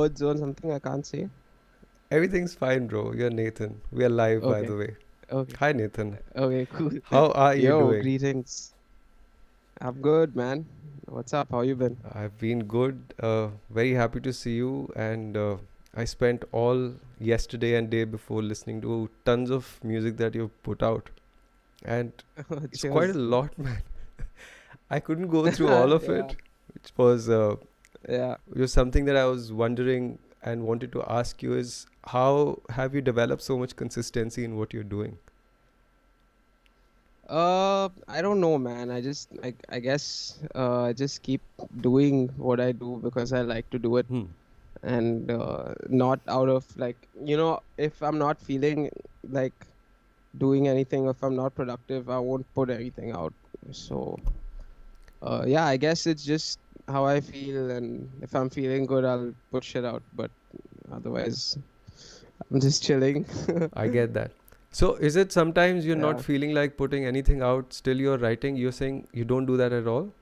words or something I can't say? Everything's fine, bro. You're Nathan. We are live, by Okay. the way. Okay. Hi, Nathan. Okay, cool. How are you Yo, doing? greetings. I'm good, man. What's up? How you been? I've been good. Very happy to see you. And I spent all yesterday and day before listening to tons of music that you've put out. And it's quite a Cheers. lot, man. I couldn't go through all of Yeah. it, which was Yeah. something that I was wondering and wanted to ask you is how have you developed so much consistency in what you're doing? I don't know, man. I guess I just keep doing what I do because I like to do it, Hmm. and not out of like, if I'm not feeling like doing anything, if I'm not productive, I won't put anything out. So yeah, I guess it's just how I feel, and if I'm feeling good, I'll put shit out. But otherwise, I'm just chilling. I get that. So is it sometimes you're not Yeah. feeling like putting anything out, still you're writing? You're saying you don't do that at all?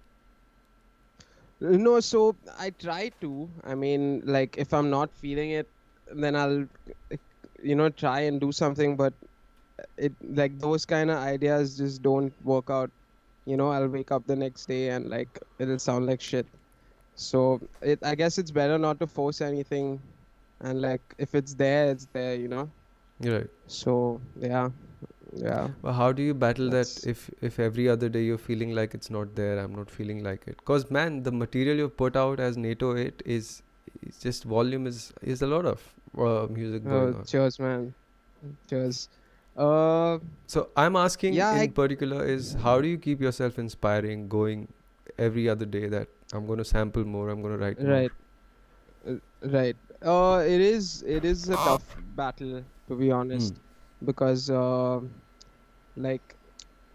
No, so I try to. I mean, like if I'm not feeling it, then I'll, uh, try and do something. But it like those kind of ideas just don't work out. I'll wake up the next day and like it'll sound like shit. So I guess it's better not to force anything, and like if it's there, it's there. Right. So yeah, yeah, But how do you battle that that's if every other day you're feeling like it's not there, I'm not feeling like it? Cause man, the material you put out as NATO 8 is just volume is a lot of music going on. cheers, man. Cheers. Uh, So I'm asking yeah, in particular is how do you keep yourself inspiring, going every other day that I'm going to sample more, I'm going to write more. right, right. It is a tough battle, to be Hmm. honest, because like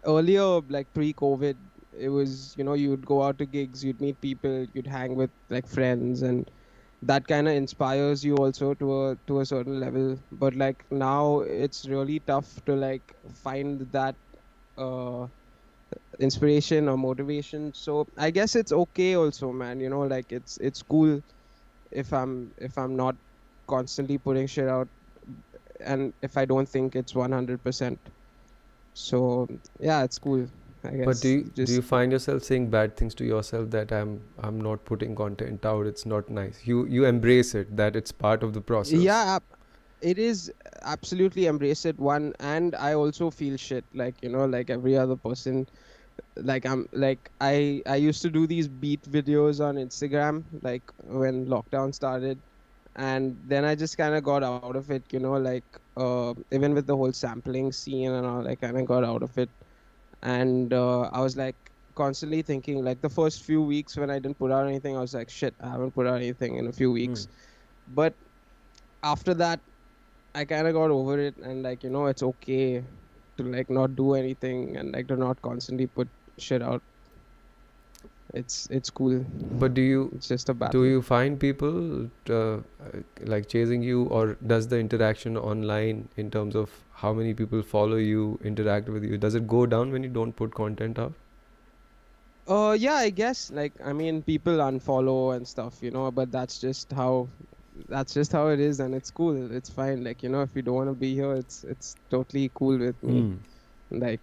earlier, like pre-COVID, it was, you'd go out to gigs, you'd meet people, you'd hang with like friends, and that kind of inspires you also to a certain level. But like now, it's really tough to like find that uh inspiration or motivation. So I guess it's okay also, man. Like it's cool if I'm not constantly putting shit out, and if I don't think it's 100%. So yeah, it's cool, I But do guess. you Just find yourself saying bad things to yourself that I'm not putting content out, it's not nice. You embrace it that it's part of the process. yeah, it is absolutely embrace it one, and I also feel shit like like every other person. Like I used to do these beat videos on Instagram like when lockdown started, and then I just kind of got out of it, like even with the whole sampling scene and all, I kind of got out of it. And I was like constantly thinking, like the first few weeks when I didn't put out anything, I was like, shit, I haven't put out anything in a few Hmm. weeks. But after that, I kind of got over it, and like it's okay to like not do anything and like to not constantly put shit out. It's cool. But It's just a do battle. you find people like chasing you, or does the interaction online in terms of how many people follow you, interact with you, does it go down when you don't put content out? Yeah, I guess, like, I mean, people unfollow and stuff, but that's just how it is, and it's cool. It's fine. Like, if you don't want to be here, it's totally cool with me. Hmm. Like,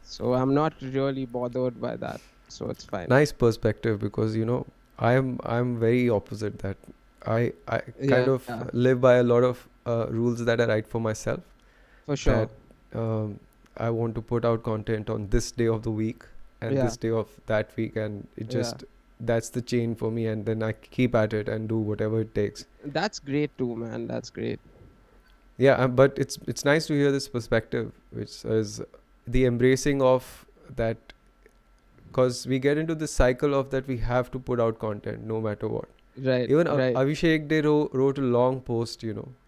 so I'm not really bothered by that. So it's fine. Nice perspective, because I'm very opposite that. I kind Yeah, of live by a lot of rules that I write for myself, for that sure. um, I want to put out content on this day of the week and Yeah, this day of that week, and it yeah. just that's the chain for me, and then I keep at it and do whatever it takes. That's great too, man. That's great. Yeah, but it's nice to hear this perspective, which is the embracing of that, because we get into this cycle of that we have to put out content no matter what. Right, Even right. Avishek De wrote a long post.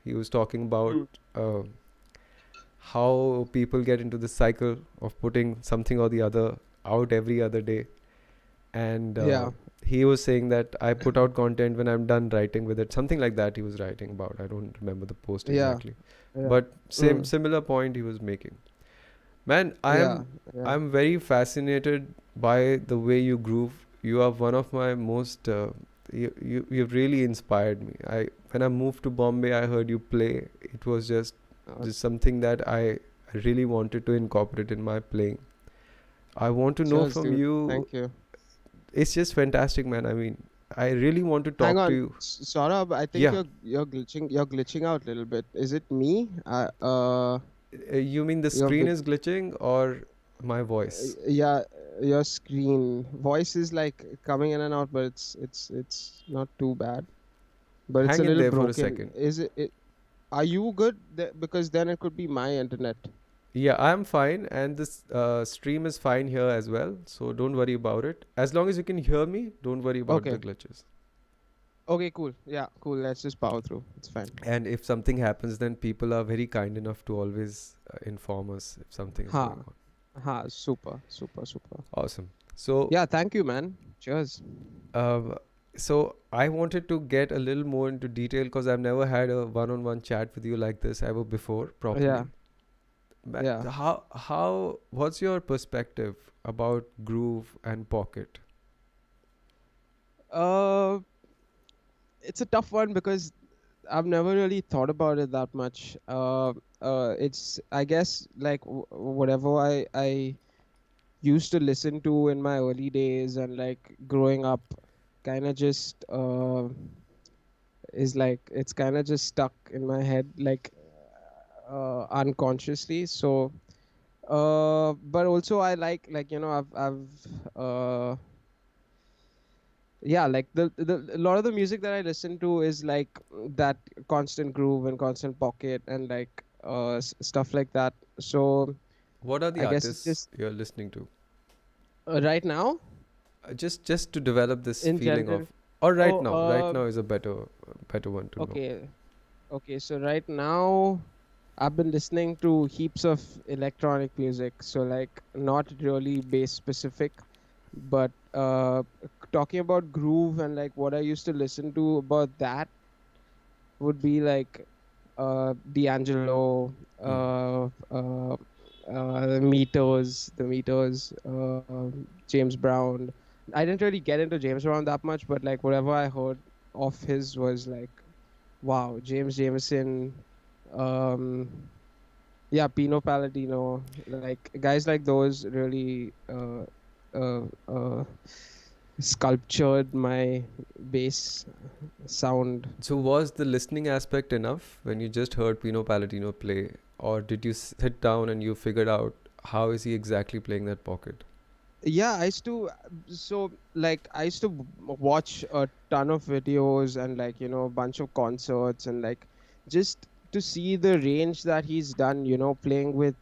He was talking about Mm. uh, how people get into the cycle of putting something or the other out every other day, and Yeah, he was saying that I put out content when I'm done writing with it, something like that he was writing about. I don't remember the post yeah, exactly, yeah. but Mm. similar point he was making. Man, Yeah, yeah. I'm very fascinated by the way you groove. You are one of my most you've really inspired me. When I moved to Bombay, I heard you play. It was just Uh, something that I really wanted to incorporate in my playing. I want to know Cheers, from dude. you. Thank you. It's just fantastic, man. I mean, I really want to Hang talk to on, you. Saurabh. I think Yeah. you're glitching. You're glitching out a little bit. Is it me? You mean the Your screen is glitching or my voice? yeah, your screen voice is like coming in and out, but it's not too bad. But it's a Hang in little there for a broken. second. Is it? Are you good? Because then it could be my internet. Yeah, I'm fine, and this stream is fine here as well. So don't worry about it. As long as you can hear me, don't worry about the Okay. glitches. Okay. Cool. Yeah. Cool. Let's just power through. It's fine. And if something happens, then people are very kind enough to always inform us if something is Ha. going on. Ha. Super. Super. Super. Awesome. So Yeah. Thank you, man. Cheers. Um, so I wanted to get a little more into detail because I've never had a one-on-one chat with you like this ever before properly. Yeah. Yeah. What's your perspective about groove and pocket? Uh, it's a tough one because I've never really thought about it that much. It's I guess like whatever I used to listen to in my early days and like growing up, kind of just is like it's kind of just stuck in my head like unconsciously. So, but also I like I've yeah, like the a lot of the music that I listen to is like that constant groove and constant pocket and like stuff like that. So What are the I guess it's artists just you're listening to? right now Just to develop this in feeling general. of, or right Oh, now. Right now is a better one to know. okay, okay. So right now I've been listening to heaps of electronic music. So like not really bass specific, but talking about groove and like what I used to listen to about that would be like D'Angelo, the Meters, James Brown. I didn't really get into James Brown that much, but like whatever I heard of his was like, wow, James Jameson, um, yeah, Pino Palladino, like guys like those really uh, uh, sculptured my bass sound. So was the listening aspect enough when you just heard Pino Palladino play, or did you sit down and you figured out how is he exactly playing that pocket? Yeah, I used to I used to watch a ton of videos and like a bunch of concerts and like just to see the range that he's done, playing with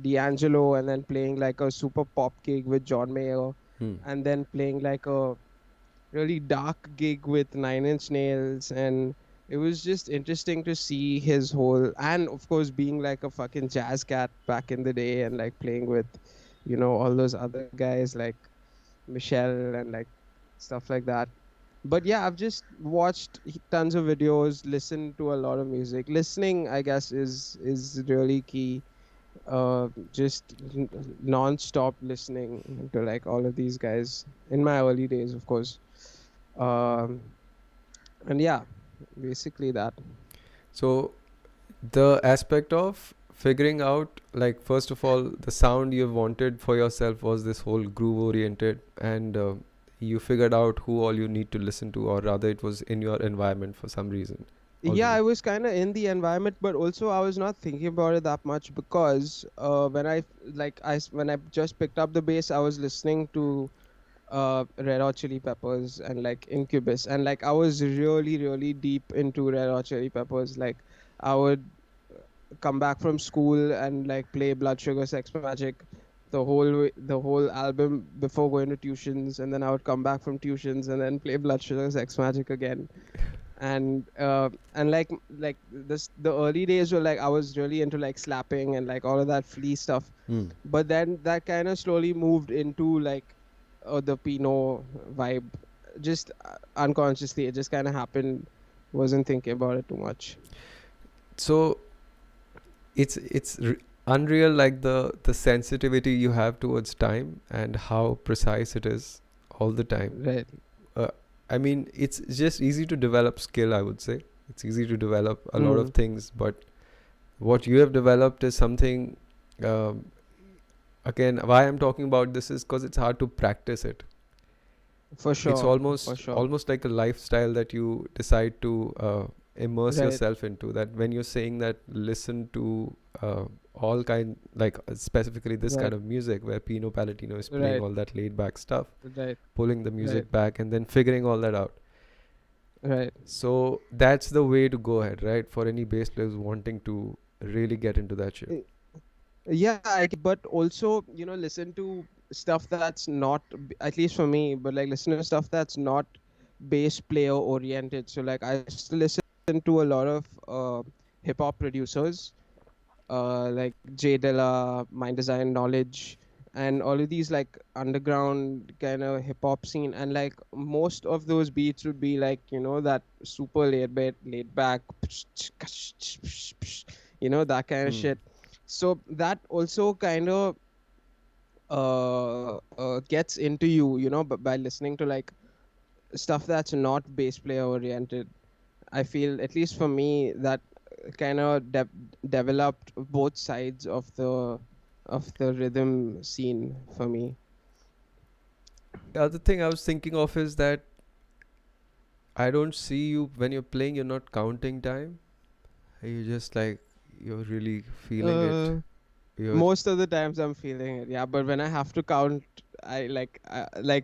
D'Angelo and then playing like a super pop gig with John Mayer Hmm. and then playing like a really dark gig with Nine Inch Nails, and it was just interesting to see his whole, and of course being like a fucking jazz cat back in the day and like playing with all those other guys like Michelle and like stuff like that. But yeah, I've just watched tons of videos, listened to a lot of music. Listening, I guess, is really key. Just non-stop listening to like all of these guys in my early days, of course. um and yeah, basically that. So the aspect of figuring out, like, first of all, the sound you wanted for yourself was this whole groove oriented, and you figured out who all you need to listen to, or rather it was in your environment for some reason Yeah, already. I was kind of in the environment, but also I was not thinking about it that much because when I just picked up the bass, I was listening to Red Hot Chili Peppers and like Incubus, and like I was really really deep into Red Hot Chili Peppers. Like I would come back from school and like play Blood Sugar Sex Magic the whole album before going to tuitions, and then I would come back from tuitions and then play Blood Sugar Sex Magic again. And like this the early days were like I was really into like slapping and like all of that Flea stuff, Hmm. but then that kind of slowly moved into like the Pino vibe, just unconsciously. It just kind of happened. Wasn't thinking about it too much. So it's unreal, like the sensitivity you have towards time and how precise it is all the time. Right. uh, I mean, it's just easy to develop skill, I would say. It's easy to develop a lot of Mm. things, but what you have developed is something. Um, Again, why I'm talking about this is because it's hard to practice it. For It's sure, for almost sure. almost like a lifestyle that you decide to immerse Right, yourself into. That when you're saying that, listen to all kind, like specifically this kind right, of music where Pino Palladino is playing right, all that laid back stuff, right, pulling the right, music back and then figuring all that out. right. So that's the way to go ahead, right? For any bass players wanting to really get into that shit. Uh, Yeah, but also, listen to stuff that's not, at least for me, but like listen to stuff that's not bass player oriented. So like I still listen to a lot of hip hop producers, like Jay Dilla, Mind Design Knowledge, and all of these like underground kind of hip hop scene. And like most of those beats would be like, that super laid back, that kind of Hmm. shit. So that also kind of gets into you, but by listening to like stuff that's not bass player oriented. I feel, at least for me, that kind of developed both sides of the rhythm scene for me. The other thing I was thinking of is that I don't see you when you're playing, you're not counting time. You just like, you're really feeling it. Uh, You're Most of the times I'm feeling it, yeah. But when I have to count, like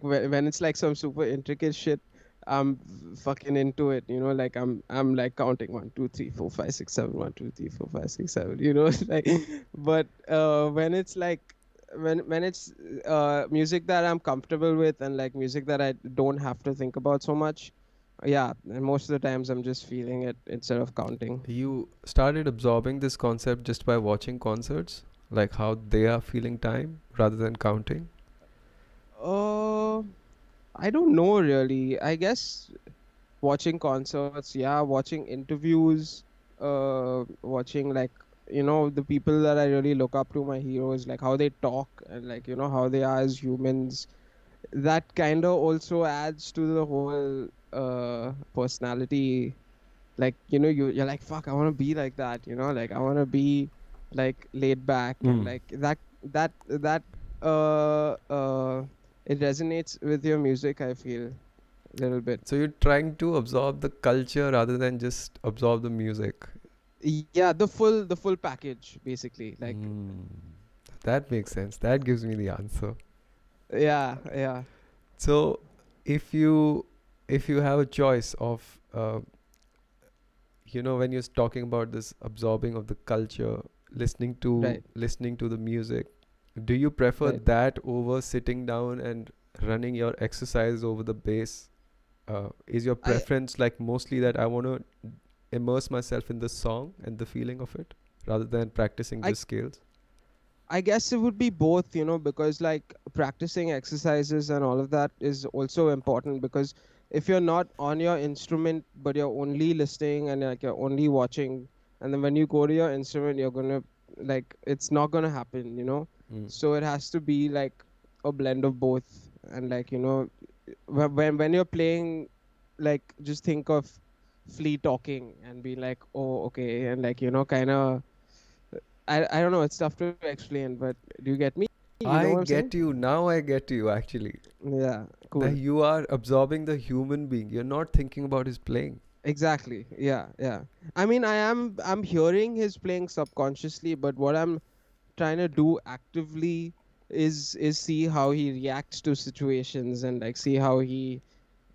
when it's like some super intricate shit, I'm fucking into it. Like I'm like counting 1, 2, 3, 4, 5, 6, 7, 1, 2, 3, 4, 5, 6, 7. Like, but when it's like when it's music that I'm comfortable with and like music that I don't have to think about so much, yeah. And most of the times I'm just feeling it instead of counting. you started absorbing this concept just by watching concerts, like how they are feeling time rather than counting. Uh, I don't know really. I guess watching concerts, yeah, watching interviews, watching like the people that I really look up to, my heroes, like how they talk and like how they are as humans. That kind of also adds to the whole personality. Like you're like, fuck, I want to be like that. Like I want to be like laid back and Mm. like that uh uh it resonates with your music, I feel, a little bit. So you're trying to absorb the culture rather than just absorb the music. Yeah, the full package basically, like. Mm. That makes sense. That gives me the answer. Yeah, yeah. So if you if you have a choice of when you're talking about this absorbing of the culture, Right, listening to the music, do you prefer right. that over sitting down and running your exercise over the bass? Is your I preference like mostly that I want to immerse myself in the song and the feeling of it rather than practicing I just scales? I guess it would be both, because like practicing exercises and all of that is also important, because if you're not on your instrument but you're only listening and like you're only watching, and then when you go to your instrument you're gonna, like, it's not gonna happen. Mm. So it has to be like a blend of both. And like when you're playing, like just think of Flea talking and be like, oh, okay, and like kind of, I don't know. It's tough to explain, but do you get me? You know I what I'm saying? get you now. I get you actually. Yeah, That cool. you are absorbing the human being. You're not thinking about his playing. Exactly. Yeah, yeah. I mean, I'm hearing his playing subconsciously, but what I'm trying to do actively is see how he reacts to situations, and like see how he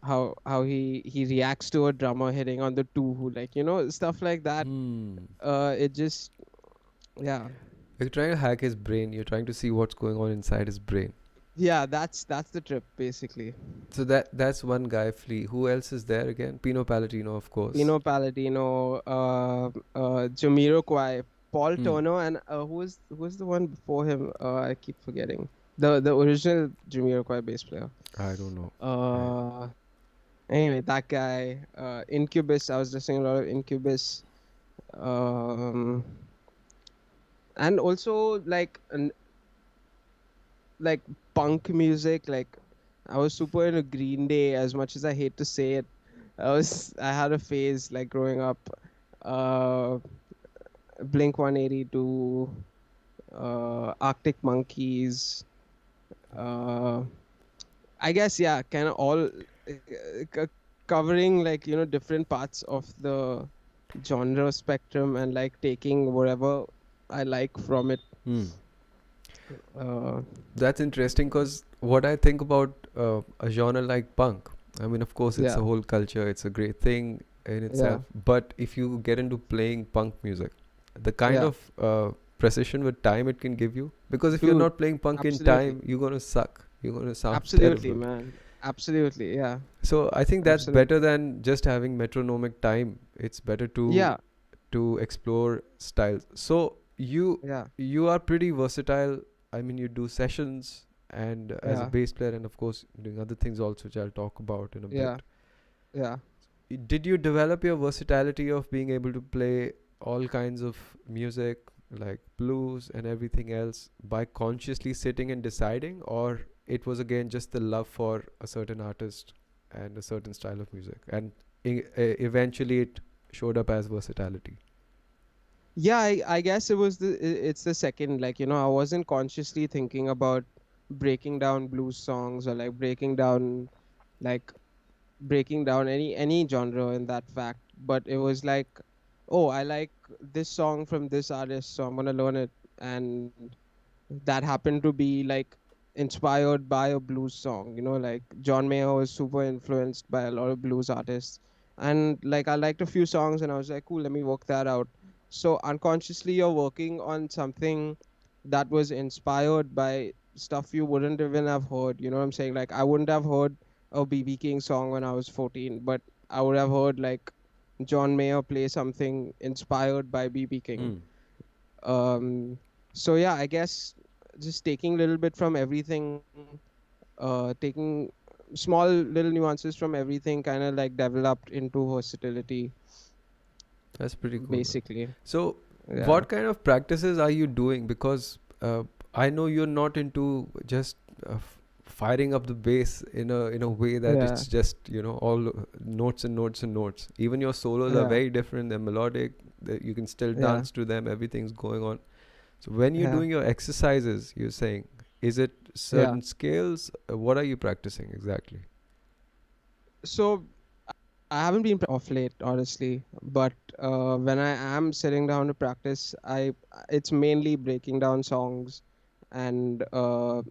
reacts to a drummer hitting on the two, who, like, stuff like that. Hmm. It just, yeah. You're trying to hack his brain. You're trying to see what's going on inside his brain. Yeah, that's the trip basically. So that's one guy, Flea. Who else is there again? Pino Palladino, of course. Pino Palladino, Jamiroquai, Paul Hmm. Turner, and who's the one before him? I keep forgetting. The original Jamiroquai bass player. I don't know. I, Uh, Anyway, that guy. Incubus. I was listening a lot of Incubus. Um, and also like punk music. Like I was super into Green Day. As much as I hate to say it, I had a phase like growing up. Uh, Blink 182, Arctic Monkeys. Uh, I guess yeah, kind of all covering like different parts of the genre spectrum and like taking whatever I like from it. Hmm. Uh, That's interesting because what I think about a genre like punk, I mean, of course, it's a yeah, whole culture, it's a great thing in yeah, itself. But if you get into playing punk music, the kind yeah, of precision with time it can give you, because if you're dude, not playing punk in absolutely, time, you're gonna suck. You're gonna sound absolutely, terrible. man, absolutely, yeah, So I think that's better absolutely, than just having metronomic time. It's better yeah, to explore styles. So yeah, you are pretty versatile. I mean, you do sessions and as a yeah, bass player, and of course doing other things also, which I'll talk about in a yeah, bit. yeah. Did you develop your versatility of being able to play all kinds of music like blues and everything else by consciously sitting and deciding, or it was again just the love for a certain artist and a certain style of music, and eventually it showed up as versatility? Yeah, I guess it's the second, like I wasn't consciously thinking about breaking down blues songs or like like breaking down any genre in that fact, but it was like, oh, I like this song from this artist, so I'm gonna learn it. And that happened to be like inspired by a blues song, like John Mayer was super influenced by a lot of blues artists, and like I liked a few songs and I was like, cool, let me work that out. So unconsciously you're working on something that was inspired by stuff you wouldn't even have heard, you know what I'm saying? Like I wouldn't have heard a BB King song when I was 14, but I would have heard like John Mayer play something inspired by BB King. Hmm. um so yeah, I guess just taking a little bit from everything, taking small little nuances from everything, kind of like developed into versatility, That's pretty cool, man. basically. So, Yeah, what kind of practices are you doing? Because I know you're not into just firing up the bass in a way that yeah, it's just all notes and notes and notes. Even your solos are yeah, very different. They're melodic. You can still yeah, dance to them. Everything's going on. So when you're yeah, doing your exercises, you're saying, is it yeah. certain scales? What are you practicing exactly? So I haven't been off late, honestly, but when I am sitting down to practice, I it's mainly breaking down songs and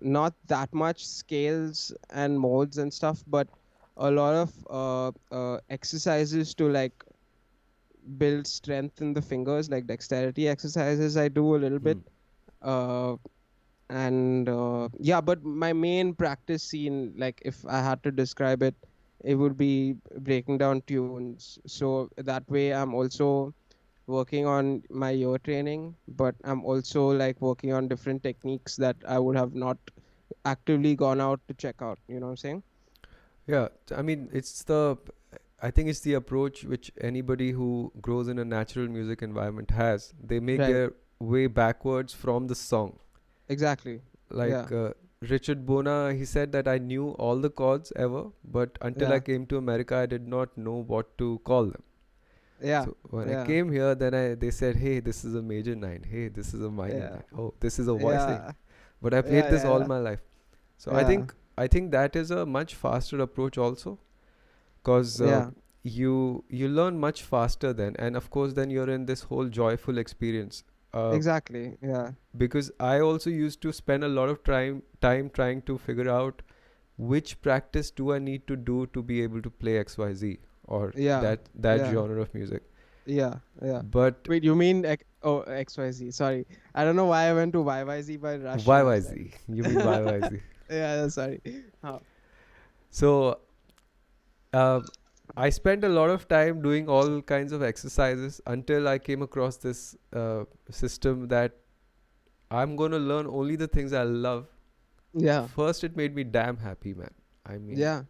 not that much scales and modes and stuff, but a lot of exercises to like build strength in the fingers, like dexterity exercises. I do a little bit, Hmm. uh, and yeah, but my main practice scene, like if I had to describe it, it would be breaking down tunes. So that way I'm also working on my ear training, but I'm also like working on different techniques that I would have not actively gone out to check out, you know what I'm saying? Yeah, I mean, I think it's the approach which anybody who grows in a natural music environment has. They make Right, their way backwards from the song. exactly. Yeah, Like Richard Bona, he said that I knew all the chords ever, but until I yeah, came to America, I did not know what to call them. yeah, So when I yeah, came here, they said, hey, this is a major nine. Hey, this is a minor yeah, nine. Oh, this is a voicing. yeah, But I played yeah, this all yeah, my life. So yeah, I think that is a much faster approach also, because yeah, you learn much faster then, and of course then you're in this whole joyful experience. Uh, exactly. Yeah, because I also used to spend a lot of time trying to figure out which practice do I need to do to be able to play XYZ or yeah, that yeah, genre of music. yeah, yeah. But Wait, you mean oh, XYZ? Sorry, I don't know why I went to YYZ, but Rush knows that. YYZ, you mean YYZ? Yeah, sorry. Huh. So uh, I spent a lot of time doing all kinds of exercises until I came across this system that I'm gonna learn only the things I love. Yeah, First, it made me damn happy, man. I mean, yeah,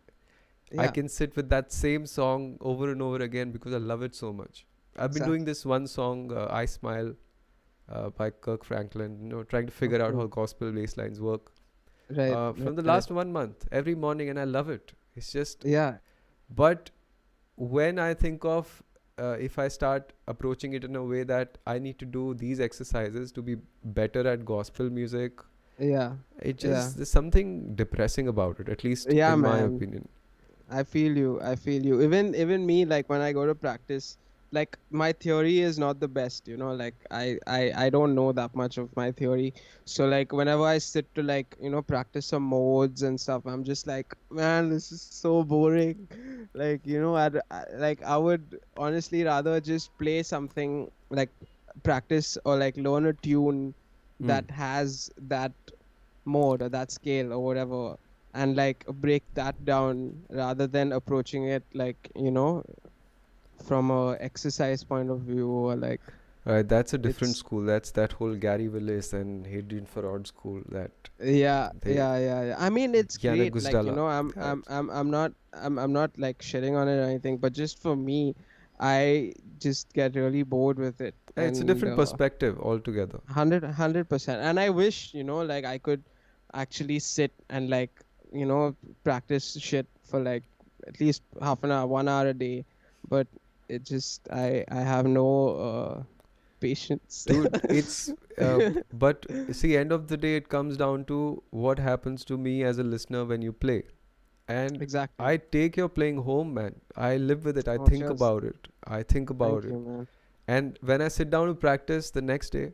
I yeah. can sit with that same song over and over again because I love it so much. I've been doing Exactly. this one song, I Smile, by Kirk Franklin, trying to Oh, figure out how cool. gospel bass lines work. Right. from the Right. last 1 month every morning, and I love it. It's just, Yeah. but when I think of if I start approaching it in a way that I need to do these exercises to be better at gospel music, Yeah. it Yeah. just, there's something depressing about it, at least Yeah, in my man. opinion. I feel you. I feel you. Even me, like when I go to practice, like my theory is not the best, you know, like I don't know that much of my theory. So like whenever I sit to like, you know, practice some modes and stuff, I'm just like, man, this is so boring. Like, you know, like I would honestly rather just play something like practice or like learn a tune Hmm. that has that mode or that scale or whatever, and like break that down rather than approaching it like, you know, from a exercise point of view, or like Right, that's a different it's school. That's that whole Gary Willis and Hadrian Farad school. That yeah, they yeah, yeah, yeah. I mean, it's Yana great, like, you Guzdala. know, Yeah, I'm not like shitting on it or anything, but just for me, I just get really bored with it. it's a And different perspective altogether. 100%, and I wish, you know, like I could actually sit and like, you know, practice shit for like at least half an hour, 1 hour a day, but it just I have no patience. Dude, it's but see, end of the day it comes down to what happens to me as a listener when you play. And Exactly. I take your playing home, man. I live with it. I Oh, think cheers. about it. I think about Thank it. you, man. And when I sit down to practice the next day,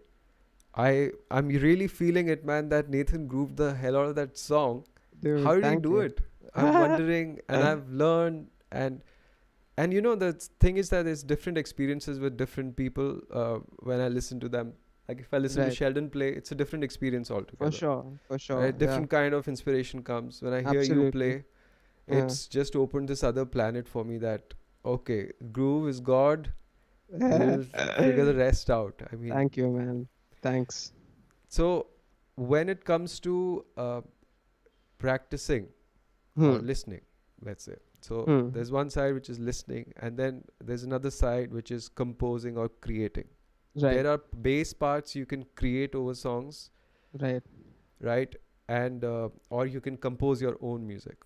I'm really feeling it, man, that Nathan grooved the hell out of that song. How Dude, did he thank do you. it? I'm wondering, and I've learned, and you know the thing is that there's different experiences with different people when I listen to them. Like if I listen to Right. Sheldon play, it's a different experience For altogether. sure. For Right? sure. Yeah. Different kind of inspiration comes when I hear you Absolutely. play. Yeah. It's just opened this other planet for me that okay, groove is God. We'll figure the rest out. I mean, Thank you, man. Thanks. so when it comes to practicing or Hmm. listening, let's say. So Hmm. there's one side which is listening, and then there's another side which is composing or creating. Right. There are bass parts you can create over songs, Right. right? And or you can compose your own music.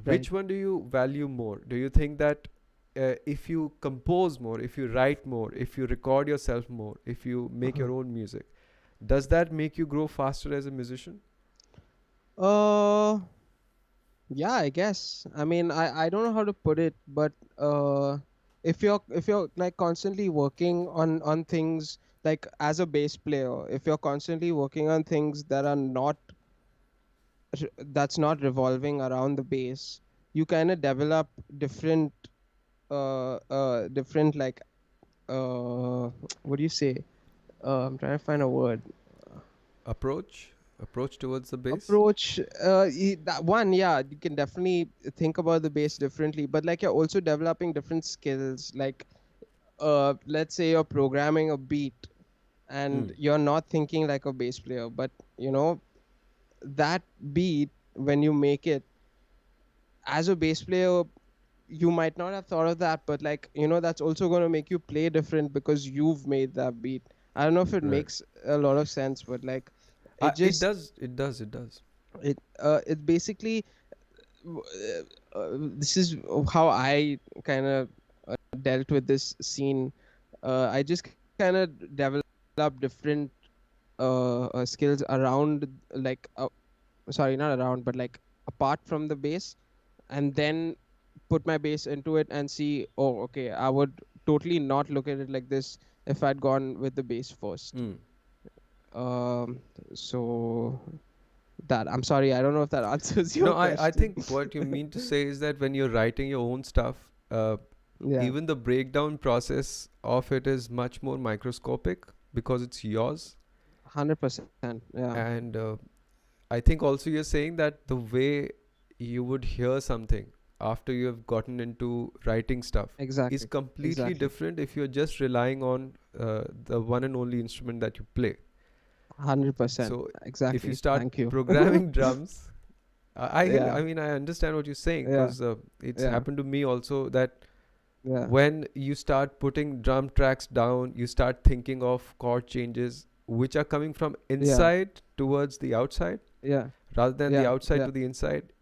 Right. Which one do you value more? Do you think that if you compose more, if you write more, if you record yourself more, if you make Uh-huh. your own music, does that make you grow faster as a musician? Uh, yeah, I guess. I mean, I don't know how to put it, but if you're like constantly working on things like as a bass player, if you're constantly working on things that are not that's not revolving around the bass, you kind of develop different different like uh what do you say? I'm trying to find a word. Approach towards the bass. Approach that one, yeah, you can definitely think about the bass differently, but like you're also developing different skills, like let's say you're programming a beat and Mm. you're not thinking like a bass player, but you know that beat, when you make it as a bass player, you might not have thought of that, but like, you know, that's also going to make you play different because you've made that beat. I don't know if it Right. makes a lot of sense, but like it It just does. It does. It does. it basically this is how I kind of dealt with this scene. I just kind of developed different skills around, like sorry, not around, but like apart from the bass, and then put my bass into it and see, oh, okay, I would totally not look at it like this if I'd gone with the bass first. Mm. Um, so that, I'm sorry, I don't know if that answers No, your I question. think what you mean to say is that when you're writing your own stuff, Yeah, even the breakdown process of it is much more microscopic because it's yours. 100%. Yeah, And I think also you're saying that the way you would hear something after you have gotten into writing stuff is exactly, completely exactly. different if you're just relying on the one and only instrument that you play. 100%. So if you Exactly. start Thank you. programming drums, Yeah, I mean, I understand what you're saying yeah, because it's yeah, happened to me also that yeah, when you start putting drum tracks down, you start thinking of chord changes which are coming from yeah. inside towards the outside. Yeah. rather than the Yeah. outside Yeah. to the inside.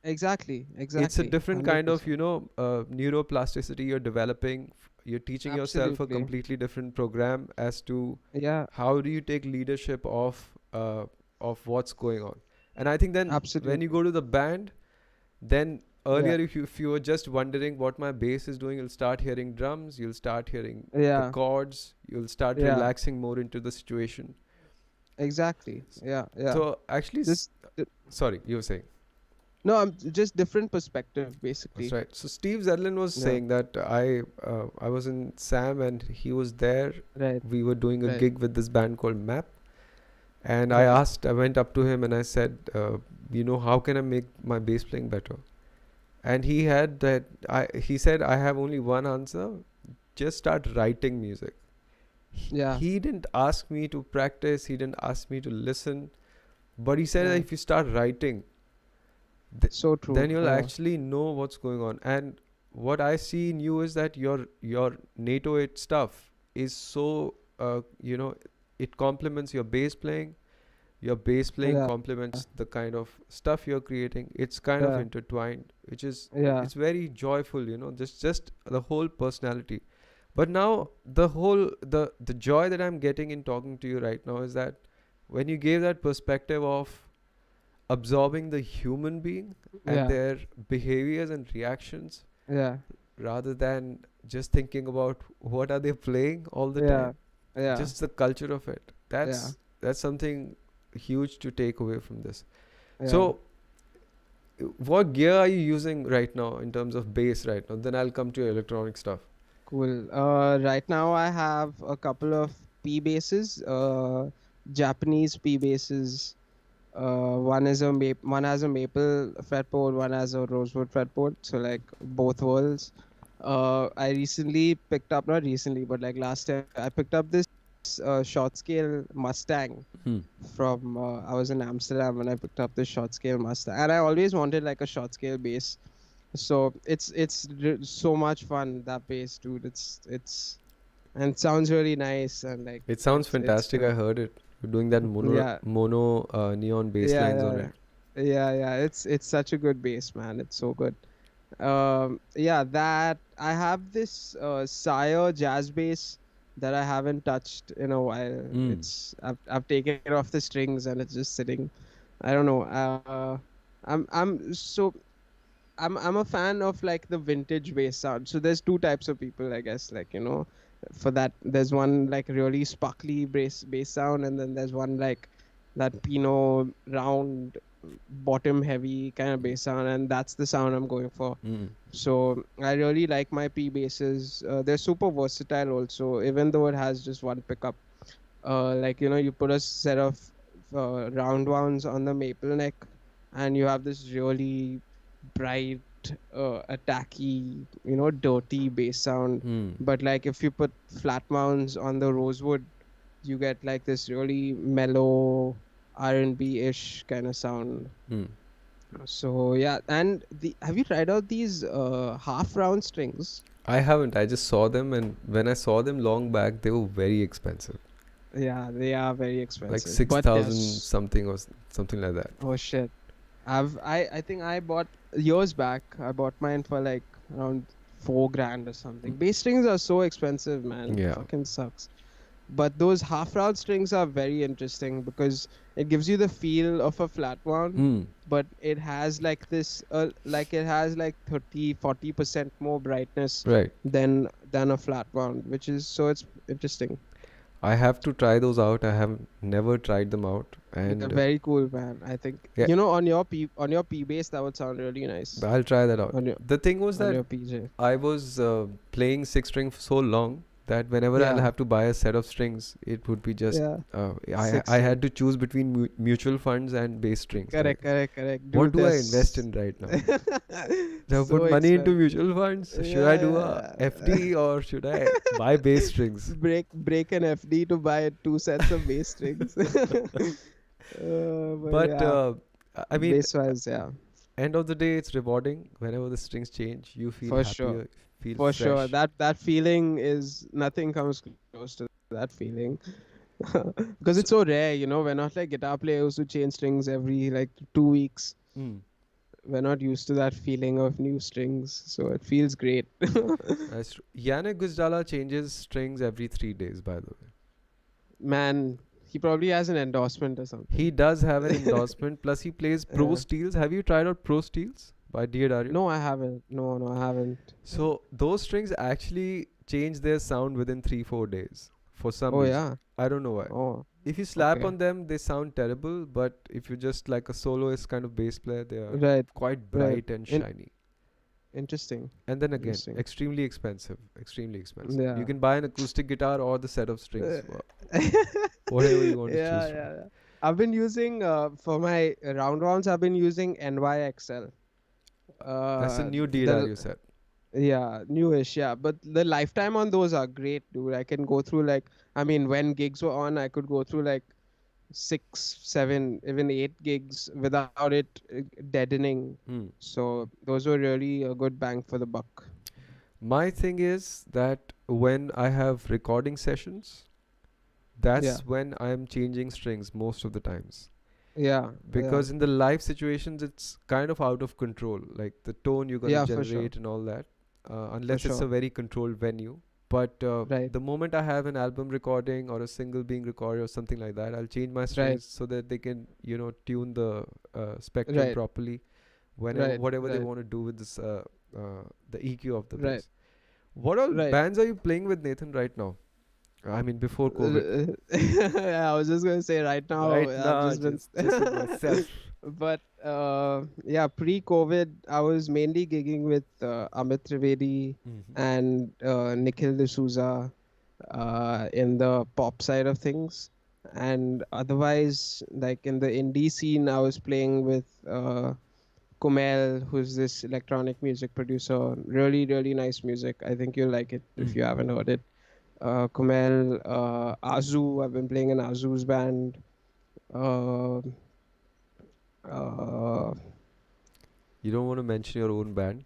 Exactly. It's a Exactly. different kind of 100%. neuroplasticity you're developing. You're teaching yourself a Absolutely. completely different program as to Yeah. how do you take leadership of what's going on. And I think then when you Absolutely. go to the band, then Yeah. earlier if you were just wondering what my bass is doing, you'll start hearing drums, you'll start hearing the Yeah. chords, you'll start Yeah. relaxing more into the situation. Exactly. Yeah. Yeah. So actually Just sorry, you were saying. no, I'm just different perspective That's basically. right. So Steve Zedlin was Yeah. saying that I was in Sam and he was there. Right. We were doing a Right. gig with this band called Map, and Right. I went up to him and I said, how can I make my bass playing better? And he had that. He said, I have only one answer. Just start writing music. Yeah. He didn't ask me to practice. He didn't ask me to listen. But he said that Yeah. if you start writing, So true. then you'll Yeah. actually know what's going on. And what I see in you is that your NATO 8 stuff is so it complements your bass playing. Your bass playing Yeah. complements the kind of stuff you're creating. It's kind of Yeah. intertwined, which is Yeah. it's very joyful, just the whole personality. But now the joy that I'm getting in talking to you right now is that when you gave that perspective of absorbing the human being and Yeah. their behaviors and reactions Yeah. rather than just thinking about what are they playing all the Yeah. time, Yeah. just the culture of it. Yeah. That's something huge to take away from this. Yeah. So what gear are you using right now in terms of bass right now? Then I'll come to your electronic stuff. Cool. Right now I have a couple of P bases, Japanese P bases. One has a maple fretboard, one has a rosewood fretboard. So like both worlds. I recently picked up, not recently, but like last year, I picked up this short scale Mustang Hmm. from. I was in Amsterdam and I picked up this short scale Mustang, and I always wanted like a short scale bass. So it's so much fun, that bass, dude. It's and it sounds really nice, and like It sounds it's fantastic. I heard it. You're doing that yeah. mono neon bass Yeah, lines on yeah, it. yeah, yeah. It's such a good bass, man. It's so good. Yeah, that I have this Sire jazz bass that I haven't touched in a while. Mm. I've taken it off the strings and it's just sitting. I don't know. I'm so I'm a fan of like the vintage bass sound. So there's two types of people, I guess. Like for that, there's one like really sparkly bass sound, and then there's one like that Pinot round, bottom heavy kind of bass sound, and that's the sound I'm going for. Mm. So I really like my P basses. They're super versatile also, even though it has just one pickup. Like you put a set of round ones on the maple neck, and you have this really bright, attacky, dirty bass sound. Mm. But like if you put flat mounts on the rosewood, you get like this really mellow R&B ish kind of sound. Mm. So yeah, and have you tried out these half round strings? I haven't. I just saw them, and when I saw them long back, they were very expensive. Yeah, they are very Like expensive, but 6,000 something or something like that. oh shit. I think I bought years back. I bought mine for like around 4 grand or something. Bass strings are so expensive, man. Yeah. Fucking sucks. But those half round strings are very interesting because it gives you the feel of a flat wound, Mm. but it has like this, like it has like 30-40% more brightness Right. than a flat wound, which is so it's interesting. I have to try those out. I have never tried them out, They're and very cool, man. I think yeah. on your P bass that would sound really nice I'll try that out. on your The thing was on that your PJ. I was playing six string for so long that whenever I'll Yeah, have to buy a set of strings, it would be just yeah. I had to choose between mutual funds and bass strings. Correct, Like, correct. what Dude, do I that's invest in right now? Do I so put money into expensive. mutual funds? Should I Yeah, do a yeah. FD or should I buy bass strings? Break an FD to buy 2 sets of bass strings. But yeah, I mean, bass wise, yeah, end of the day, it's rewarding. Whenever the strings change, you feel for happier, sure, feel for sure. fresh. That feeling is nothing comes close to that feeling. Because it's so rare, you know. We're not like guitar players who change strings every like 2 weeks. Mm. We're not used to that feeling of new strings, so it feels great. That's true. Yannick Guzdala changes strings every 3 days, by the way. Man, he probably has an endorsement or He something. does have an endorsement, plus he plays Pro Uh, Steels. Have you tried out Pro Steels by Diodario? no, I haven't. No, I haven't. So those strings actually change their sound within 3-4 days for some Oh reason. yeah. I don't know why. Oh, If you slap okay. on them, they sound terrible, but if you're just like a soloist kind of bass player, they are Right, quite right. bright and shiny. Interesting. And then again, Interesting. extremely expensive. Extremely expensive. You Yeah. can buy an acoustic guitar or the set of strings, Uh, whatever you want to yeah, choose from. yeah, yeah. I've been using for my round rounds. I've been using NYXL. That's a new The DAW set. Yeah, newish, yeah. But the lifetime on those are great, dude. I can go through like, I mean, when gigs were on, I could go through like 6, 7, even 8 gigs without it deadening. Hmm. So those were really a good bang for the buck. My thing is that when I have recording sessions, Yeah, that's when I am changing strings most of the times. yeah, yeah, Because in the live situations, it's kind of out of control, like the tone you're gonna yeah, for sure, generate and all that, for unless it's a sure. very controlled venue. But Right, the moment I have an album recording or a single being recorded or something like that, I'll change my right, strings so that they can, tune the spectrum right, properly whenever right, whatever they right, want to do with this the EQ of the right, bass. What all right. bands are you playing with, Nathan, right now? I mean, before COVID. Yeah, I was just gonna say right now Right I've now, just been just with myself. but yeah, pre-COVID I was mainly gigging with Amit Trivedi Hmm. and Nikhil D'Souza in the pop side of things, and otherwise like in the indie scene I was playing with Kumail, who's this electronic music producer. Really, really nice music. I think you'll like it if Mm. you haven't heard it. Kumail, Azu. I've been playing in Azu's band. Uh, uh, You don't want to mention your own band.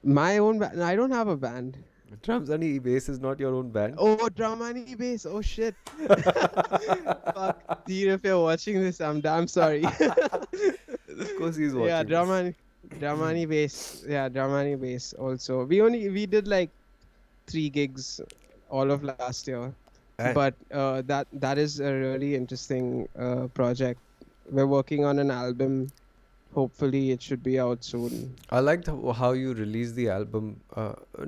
my own band. I don't have a band. Drums and bass is not your own band. Oh, Dramani Bass. Oh shit. Fuck. Dear, if you're watching this, I'm sorry. Of course, he's Yeah, watching this. Dramani Bass. Yeah, Dramani Bass. Also, we did like 3 gigs all of last year, And but that is a really interesting project. We're working on an album. Hopefully, it should be out soon. I liked how you released the album.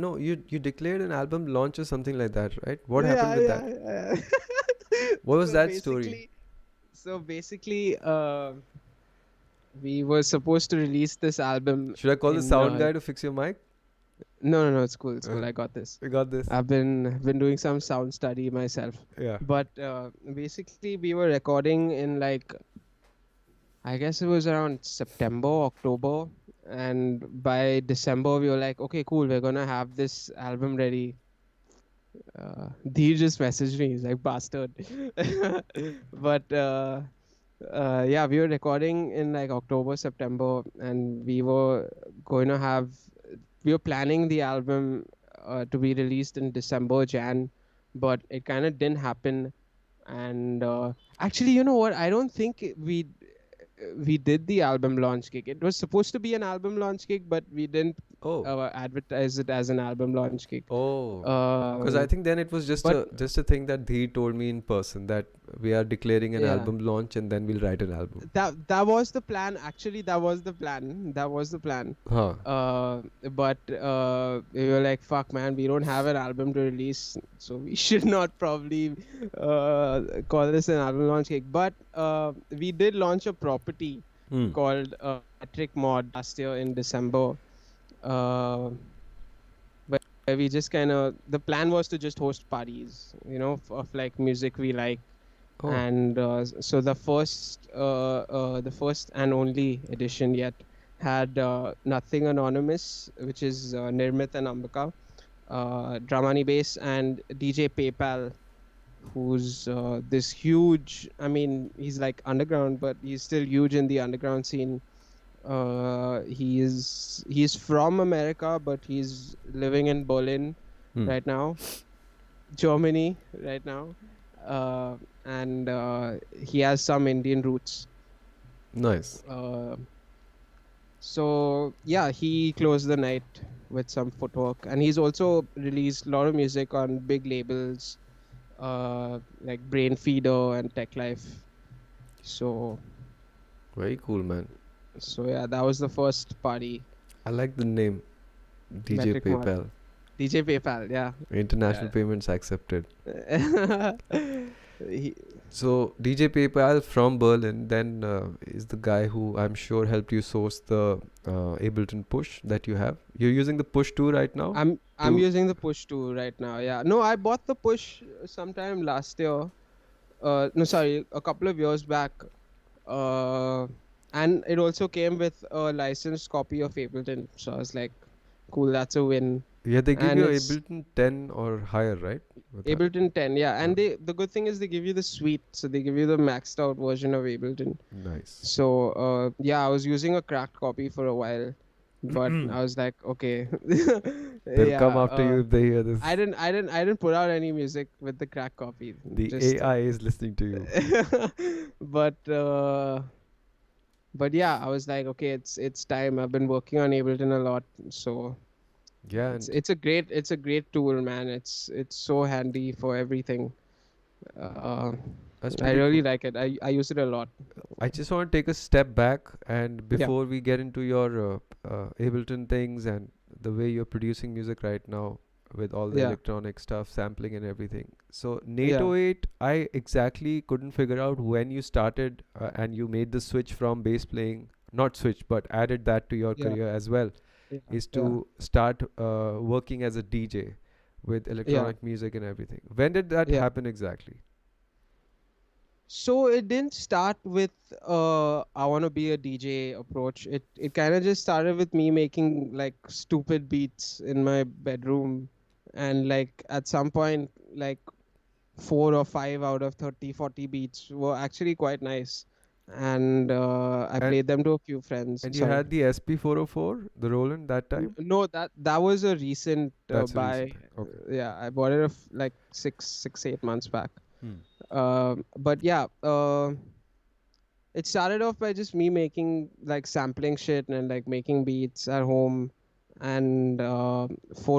No, you declared an album launch or something like that, right? What happened Yeah, with that? yeah, yeah. What was so that story? basically, so basically, we were supposed to release this album Should I call the in. sound guy to fix your mic? No, it's cool. It's cool. Uh, I got this. we got this. I've been doing some sound study myself. Yeah. But basically, we were recording in like, I guess it was around September, October, and by December we were like, okay, cool, we're gonna have this album ready. Dheer just messaged me. He's like, bastard. But yeah, we were recording in like October, September, and we were planning the album to be released in December, Jan, but it kind of didn't happen. And actually, you know what? I don't think we did the album launch gig. It was supposed to be an album launch gig, but we didn't Oh. advertise it as an album launch gig. Oh. Because I Um, think then it was just but a thing that he told me in person that we are declaring an yeah, album launch and then we'll write an album. that was the plan. Actually, that was the plan. That was the plan. Huh. But we were like, fuck, man, we don't have an album to release, so we should not probably call this an album launch gig. But we did launch a property Hmm. called Metric Mod last year in December. Uh, where we just kind of, the plan was to just host parties, of like music we like. Oh. And so the first and only edition yet had Nothing Anonymous, which is Nirmit and Ambika, Dramani Bass, and DJ PayPal, who's this huge, I mean, he's like underground, but he's still huge in the underground scene. He's from America, but he's living in Berlin Hmm. right now, Germany right now. uh, and he has some Indian roots. Nice. Uh, so yeah, he closed the night with some footwork, and he's also released a lot of music on big labels, like Brain Feeder and Tech Life. So Very cool, man. yeah, that was the first party. I like the name DJ Metric Mart. PayPal. DJ PayPal, yeah. International Yeah. payments accepted. He, So DJ PayPal from Berlin then is the guy who I'm sure helped you source the Ableton Push that you have. You're using the Push 2 right now? I'm To using the Push 2 right now. Yeah. No, I bought the Push sometime last year. No, sorry, a couple of years back. Uh, and it also came with a licensed copy of Ableton. So I was like, cool, that's a win. yeah, they give And you it's Ableton 10 or higher, right? With that. Ableton 10, yeah. And Yeah. the good thing is they give you the suite, so they give you the maxed out version of Ableton. Nice. So yeah, I was using a cracked copy for a while, but I was like, okay, They'll yeah. come after you if they hear this. I didn't put out any music with the cracked copy. The Just, AI is listening to you. but yeah, I was like, okay, it's time. I've been working on Ableton a lot, so Yeah, and it's a great tool, man. It's so handy for everything. Uh, that's I pretty really cool. like it. I use it a lot. I just want to take a step back, and Yeah, before we get into your Ableton things and the way you're producing music right now with all the yeah, electronic stuff, sampling and everything. So yeah, NATO 8, I exactly couldn't figure out when you started and you made the switch from bass playing, not switch, but added that to your yeah, career as well, yeah, is yeah, to start working as a DJ with yeah, electronic music and everything. When did that yeah. happen exactly? So it didn't start with I want to be a DJ approach. It kind of just started with me making like stupid beats in my bedroom, and like at some point like 4 or 5 out of 30, 40 beats were actually quite nice, and I And played them to a few friends. and you Sorry. had the SP404, the Roland that time? No, that was a recent That's a recent buy. thing. Okay. Yeah, I bought it like 8 months back. Hmm. But yeah, it started off by just me making like sampling shit and like making beats at home, and 4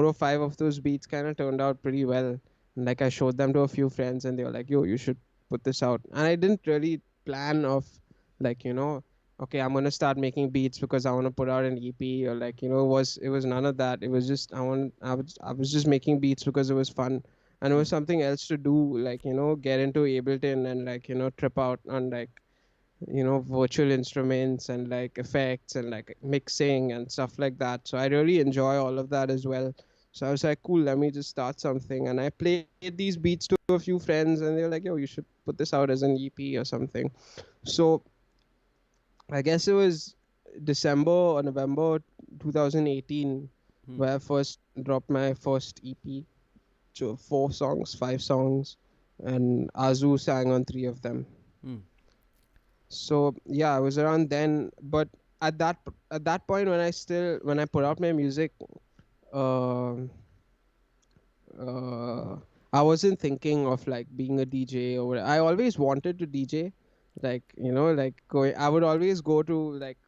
or 5 of those beats kind of turned out pretty well. And, like I showed them to a few friends, and they were like, "Yo, you should put this out." And I didn't really plan of like okay, I'm gonna start making beats because I want to put out an EP, or like it was none of that. It was just I was just making beats because it was fun, and it was Hmm. something else to do, like get into Ableton and like trip out on like virtual instruments and like effects and like mixing and stuff like that. So I really enjoy all of that as well. So I was like, cool, let me just start something. And I played these beats to a few friends, and they were like, yo, you should put this out as an EP or something. So I guess it was December or November 2018 Hmm. where I first dropped my first EP. So 4 songs, 5 songs, and Azu sang on 3 of them. Hmm. So yeah, I was around then, but at that point when I put out my music, uh, uh, I wasn't thinking of like being a DJ or I always wanted to DJ, like like going. I would always go to like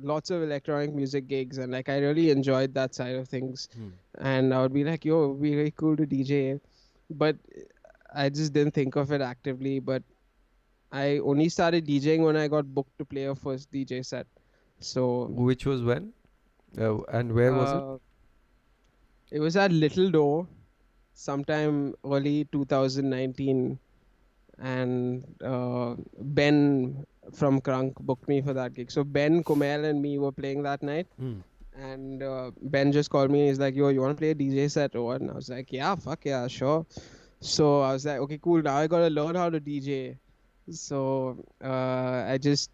lots of electronic music gigs, and like I really enjoyed that side of things, Hmm. and I would be like, yo, it'd be really cool to DJ, but I just didn't think of it actively. But I only started DJing when I got booked to play a first DJ set. So Which was when? And where was it? uh, it was at Little Door sometime early 2019, and Ben from Crunk booked me for that gig. So Ben, Kumail, and me were playing that night. Hmm. And Ben just called me. He's like, "Yo, you want to play a DJ set or what?" And I was like, "Yeah, fuck yeah, sure." So I was like, "Okay, cool. Now I gotta learn how to DJ." So I just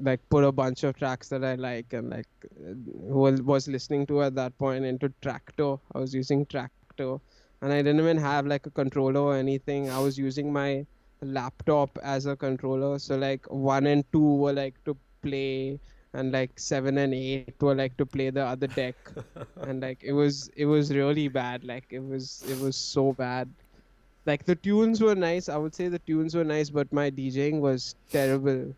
like put a bunch of tracks that I like and like was listening to at that point into Tractor. I was using Tractor, and I didn't even have like a controller or anything. I was using my laptop as a controller. So like 1 and 2 were like to play, and like 7 and 8 were like to play the other deck, and like it was really bad. Like it was so bad. Like the tunes were nice. I would say the tunes were nice, but my DJing was terrible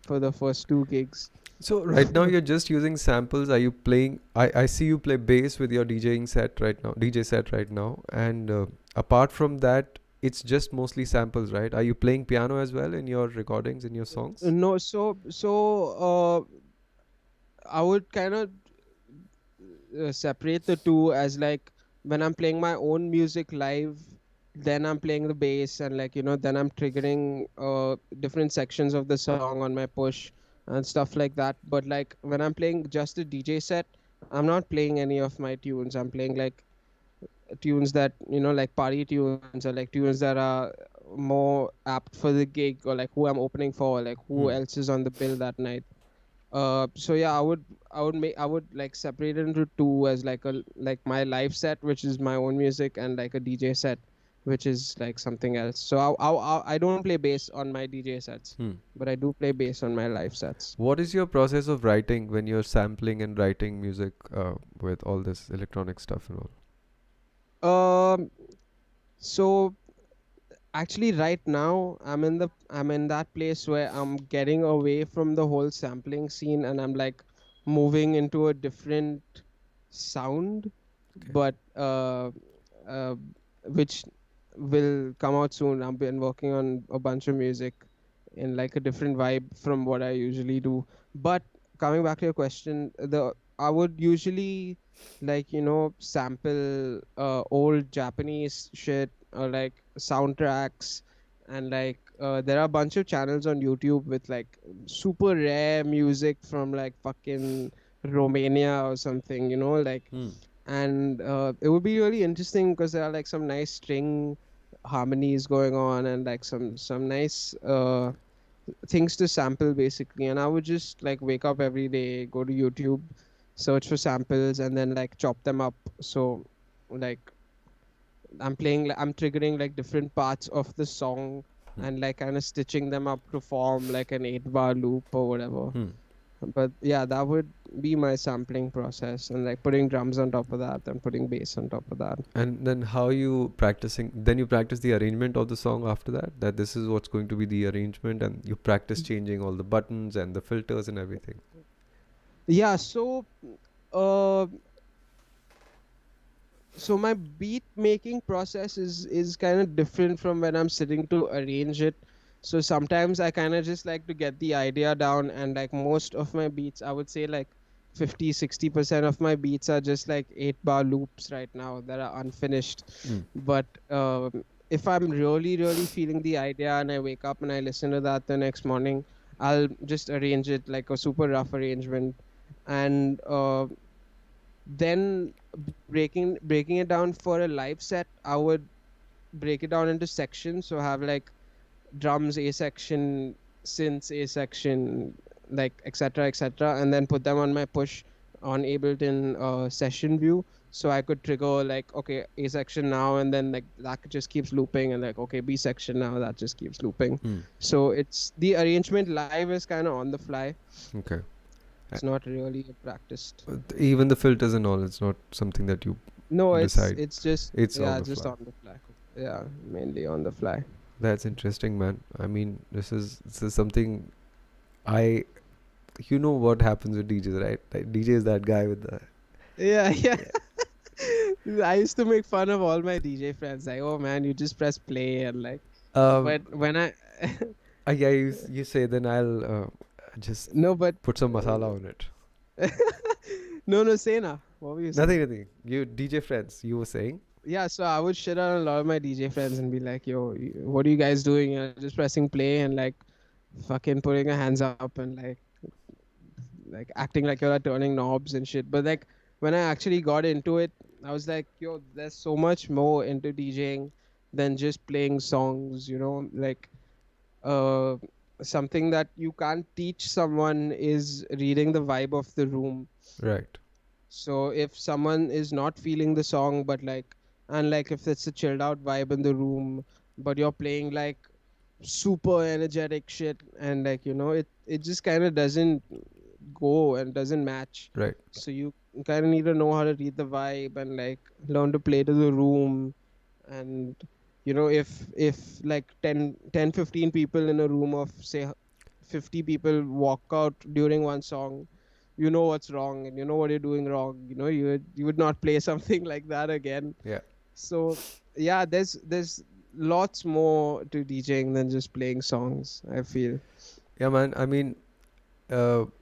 for the first two gigs. So right now you're just using samples. Are you playing? I see you play bass with your DJing set right now, DJ set right now. And apart from that, it's just mostly samples, right? Are you playing piano as well in your recordings, in your songs? No, I would kind of separate the two as like when I'm playing my own music live, then I'm playing the bass and like then I'm triggering different sections of the song on my push and stuff like that. But like when I'm playing just a DJ set, I'm not playing any of my tunes. I'm playing like tunes that like party tunes or like tunes that are more apt for the gig or like who I'm opening for or like who Hmm. else is on the bill that night. So yeah, I would like separate it into two as like my live set, which is my own music, and like a DJ set, which is like something else. So I don't play bass on my DJ sets, Hmm. but I do play bass on my live sets. What is your process of writing when you're sampling and writing music with all this electronic stuff and all? Um, so actually right now I'm in that place where I'm getting away from the whole sampling scene and I'm like moving into a different sound, Okay. but uh which will come out soon. I've been working on a bunch of music in like a different vibe from what I usually do. But coming back to your question, the I would usually like sample old Japanese shit or like soundtracks, and like there are a bunch of channels on YouTube with like super rare music from like fucking Romania or something, like. Hmm. And it would be really interesting because there are like some nice string harmonies going on and like some nice things to sample basically. And I would just like wake up every day, go to YouTube, search for samples, and then like chop them up. So like I'm triggering like different parts of the song Hmm. and like kind of stitching them up to form like an 8-bar loop or whatever. Hmm. But yeah, that would be my sampling process, and like putting drums on top of that and putting bass on top of that. And then how you practicing? Then you practice the arrangement of the song after that. That this is what's going to be the arrangement, and you practice changing all the buttons and the filters and everything. Yeah, uh so my beat making process is kind of different from when I'm sitting to arrange it. So sometimes I kind of just like to get the idea down, and like most of my beats, I would say like 50-60% of my beats are just like 8-bar loops right now that are unfinished. Hmm. But if I'm really feeling the idea and I wake up and I listen to that the next morning, I'll just arrange it like a super rough arrangement. And then breaking it down for a live set, I would break it down into sections. So have like drums A section, synths A section, like etc., and then put them on my push on Ableton session view. So I could trigger like, okay, A section now, and then like that just keeps looping, and like, okay, B section now, that just keeps looping. Hmm. So it's the arrangement live is kind of on the fly. Okay. It's not really practiced. Even the filters and all, it's not something that you No, decide. it's just It's on yeah, the just fly. on the fly. Yeah, mainly on the fly. That's interesting, man. I mean, this is something I. You know what happens with DJs, right? Like DJ is that guy with the. Yeah, yeah. I used to make fun of all my DJ friends, like, oh man, you just press play and like. Um. But when I Yeah, you say then I'll just no, but put some masala on it. no, say na. What were you saying? Nothing. You DJ friends, you were saying. Yeah, so I would shit on a lot of my DJ friends and be like, yo, what are you guys doing? You're just pressing play and like fucking putting your hands up and like acting like you're turning knobs and shit. But like when I actually got into it, I was like, yo, there's so much more into DJing than just playing songs, like uh something that you can't teach someone is reading the vibe of the room. Right. So if someone is not feeling the song, but like, and like if it's a chilled out vibe in the room, but you're playing like super energetic shit, and like it just kind of doesn't go and doesn't match. Right. So you kind of need to know how to read the vibe and like learn to play to the room, and if like 10 15 people in a room of say 50 people walk out during one song, you know what's wrong and you know what you're doing wrong. You would not play something like that again. Yeah. So yeah, there's lots more to DJing than just playing songs, I feel. Yeah, man. I mean,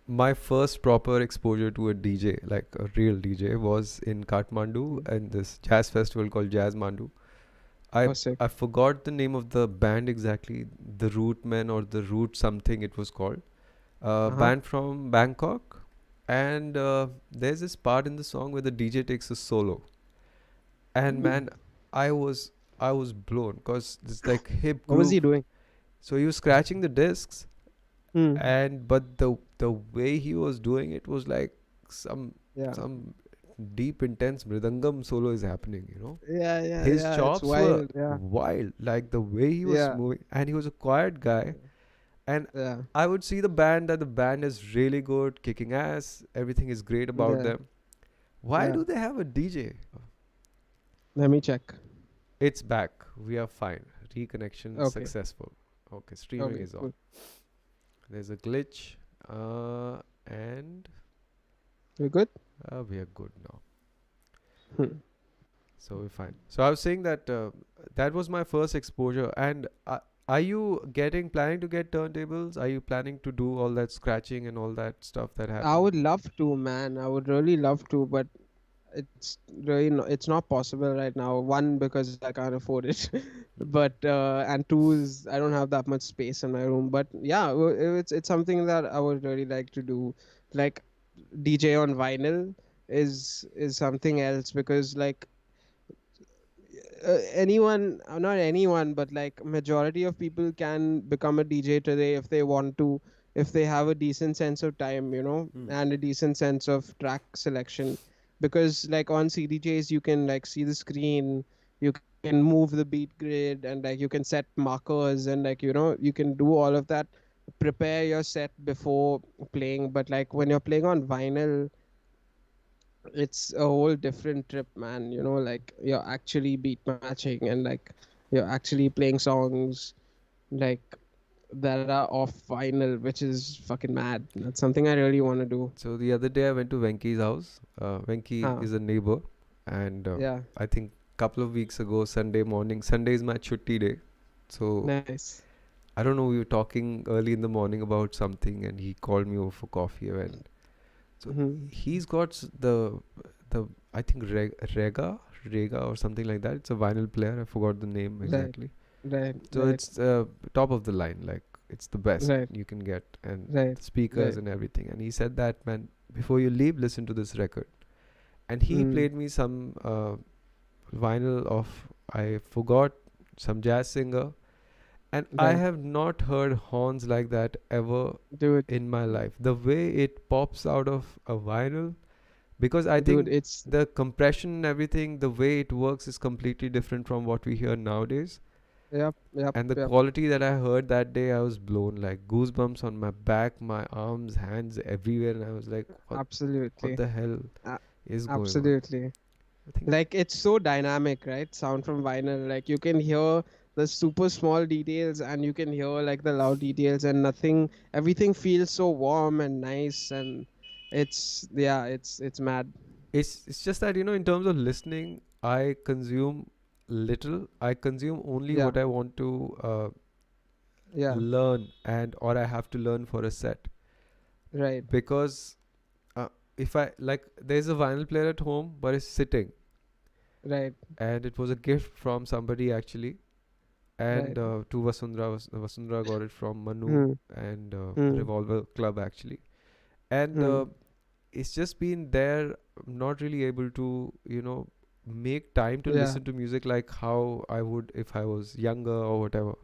my first proper exposure to a DJ, like a real DJ, was in Kathmandu Mm. and this jazz festival called Jazz Mandu. I Oh, sick. I forgot the name of the band exactly, the Root Men or the Root something it was called. Uh-huh. Band from Bangkok, and there's this part in the song where the DJ takes a solo, and Ooh. man, I was I was blown because this like hip What was he groove. doing? So he was scratching the discs, Hmm. and but the way he was doing it was like some Yeah. some deep intense mridangam solo is happening, you know. Yeah, yeah, His yeah. It's chops were wild. Yeah. wild, like the way he was Yeah. moving, and he was a quiet guy. And Yeah. I would see the band that the band is really good, kicking ass, everything is great about Yeah. them. Why Yeah. do they have a DJ? Let me check. It's back. We are fine. Reconnection Okay. successful. Okay, streaming Okay. is on. Cool. There's a glitch, and You good? we are good now. Hmm. So we're fine. So I was saying that that was my first exposure. And are you planning to get turntables? Are you planning to do all that scratching and all that stuff that I happened? would love to, man. I would really love to, but it's not possible right now. One, because I can't afford it, but and two is I don't have that much space in my room. But yeah, it's something that I would really like to do. Like DJ on vinyl is something else, because like anyone, not anyone, but like majority of people can become a DJ today if they want to, if they have a decent sense of time, Hmm. and a decent sense of track selection. Because like on CDJs you can like see the screen, you can move the beat grid, and like you can set markers, and like you can do all of that, prepare your set before playing. But like when you're playing on vinyl, it's a whole different trip, man. Like you're actually beat matching, and like you're actually playing songs like that are off vinyl, which is fucking mad. That's something I really want to do. So the other day I went to Venki's house. Venki Huh. is a neighbor, and Yeah. I think couple of weeks ago, Sunday morning. Sunday is my chutti day, so Nice. I don't know. We were talking early in the morning about something, and he called me over for coffee. And so Hmm. he's got the I think Rega or something like that. It's a vinyl player. I forgot the name Right. exactly. Right. So Right. it's top of the line. Like it's the best Right. you can get, and Right. the speakers Right. and everything. And he said that, man, before you leave, listen to this record. And he Mm. played me some vinyl of, I forgot, some jazz singer. And I Right. have not heard horns like that ever Dude. in my life. The way it pops out of a vinyl, because I Dude, think it's the compression and everything, the way it works is completely different from what we hear nowadays. yep. Yep. And the Yep. quality that I heard that day, I was blown, like goosebumps on my back, my arms, hands, everywhere. And I was like, what Absolutely. the hell A- is going on? Absolutely. I think, Like it's so dynamic, right? Sound from vinyl, like you can hear the super small details, and you can hear like the loud details, and nothing, everything feels so warm and nice, and it's mad. it's just that, in terms of listening, I consume little. I consume only Yeah. what I want to Yeah. learn, and or I have to learn for a set. Right. Because if I like, there's a vinyl player at home, but it's sitting, Right. and it was a gift from somebody actually. And Right. to Vasundhara got it from Manu Hmm. and Hmm. Revolver Club actually. And Hmm. it's just been there. I'm not really able to, make time to Yeah. listen to music like how I would if I was younger or whatever.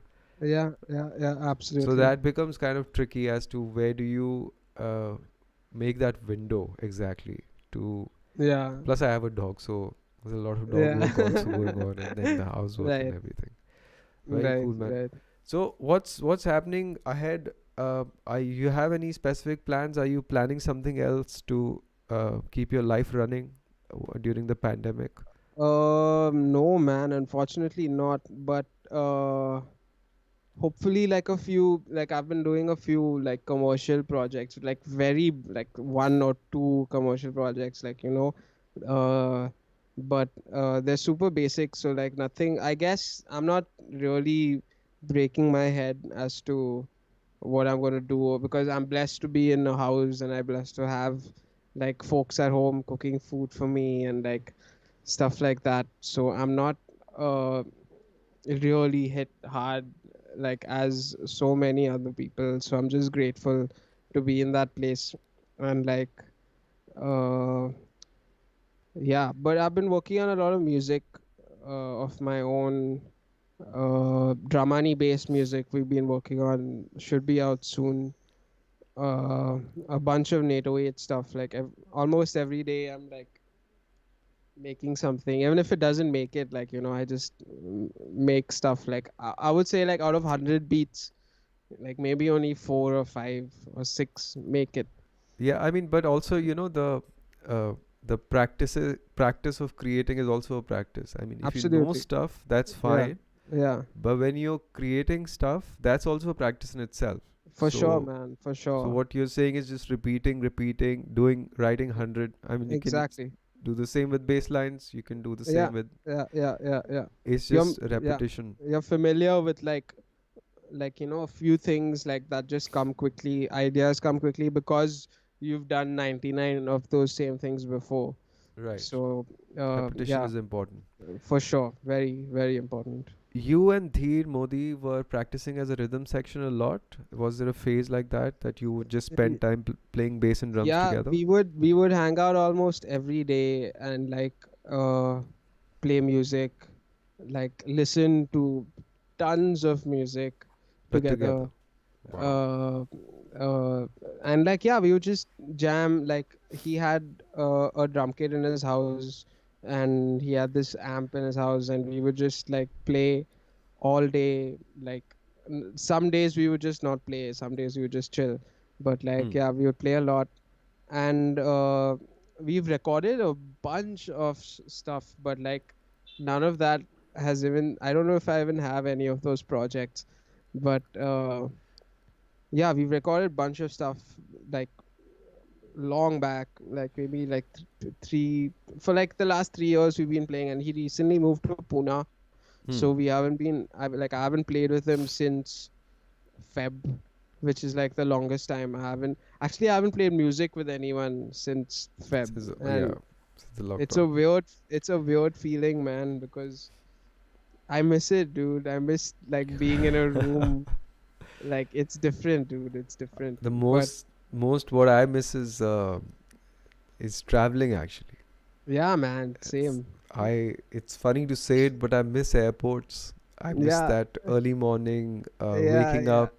Yeah. Yeah. Yeah. So Absolutely. that becomes kind of tricky as to where do you make that window exactly to. Yeah. Plus, I have a dog, so there's a lot of dog Yeah. work also going on, and then the housework and Right. everything. Very Right. cool, man. Right. So what's happening ahead? You have any specific plans? Are you planning something else to keep your life running during the pandemic? No, man. Unfortunately, not. But hopefully, like a few. Like I've been doing a few like commercial projects, like very like one or two commercial projects, like but they're super basic. So like nothing. I guess I'm not really breaking my head as to what I'm going to do because I'm blessed to be in a house and I'm blessed to have like folks at home cooking food for me and like stuff like that. So I'm not uh, really hit hard like as so many other people. So I'm just grateful to be in that place and like uh, yeah. But I've been working on a lot of music of my own. Dramani based music we've been working on should be out soon. A bunch of NATO 8 stuff. Like almost every day, I'm like making something. Even if it doesn't make it, like I just make stuff. Like I would say, like out of 100 beats, like maybe only 4 or 5 or 6 make it. Yeah, I mean, but also, uh, the practice of creating is also a practice. I mean, if you know Absolutely. stuff, that's Yeah. fine. Yeah. But when you're creating stuff, that's also a practice in itself. For sure, So, man. For so sure. what you're saying is just repeating, writing 100. I mean, you can Exactly. do the same with bass lines. You can do the Yeah. same with. Yeah. Yeah. Yeah. Yeah. It's You're just yeah. repetition. You're familiar with like a few things like that just come quickly, ideas come quickly because you've done 99 of those same things before. Right. So Repetition yeah, is important. for sure, very very important. You and Dheer Modi were practicing as a rhythm section a lot. Was there a phase like that you would just spend time playing bass and drums Yeah, together? we would hang out almost every day and like play music, like listen to tons of music But together. together. Wow. uh, uh, and like yeah, we would just jam. Like he had a drum kit in his house, and he had this amp in his house, and we would just like play all day. Like some days we would just not play, some days we would just chill. But like Hmm. yeah, we would play a lot, and we've recorded a bunch of stuff, but like none of that has even. I don't know if I even have any of those projects, but yeah, we've recorded bunch of stuff like long back, like maybe like three for like the last 3 years we've been playing, and he recently moved to Pune, so Hmm. we haven't been. I haven't played with him since Feb, which is like the longest time. I haven't played music with anyone since Feb, Yeah. and Since the it's lockdown. a weird feeling, man, because I miss it, dude. I miss like being in a room. Like it's different, dude. It's different, The but most what I miss is traveling actually. yeah, man, It's, same. it's funny to say it, but I miss airports. I miss Yeah, that early morning, yeah, waking yeah, up,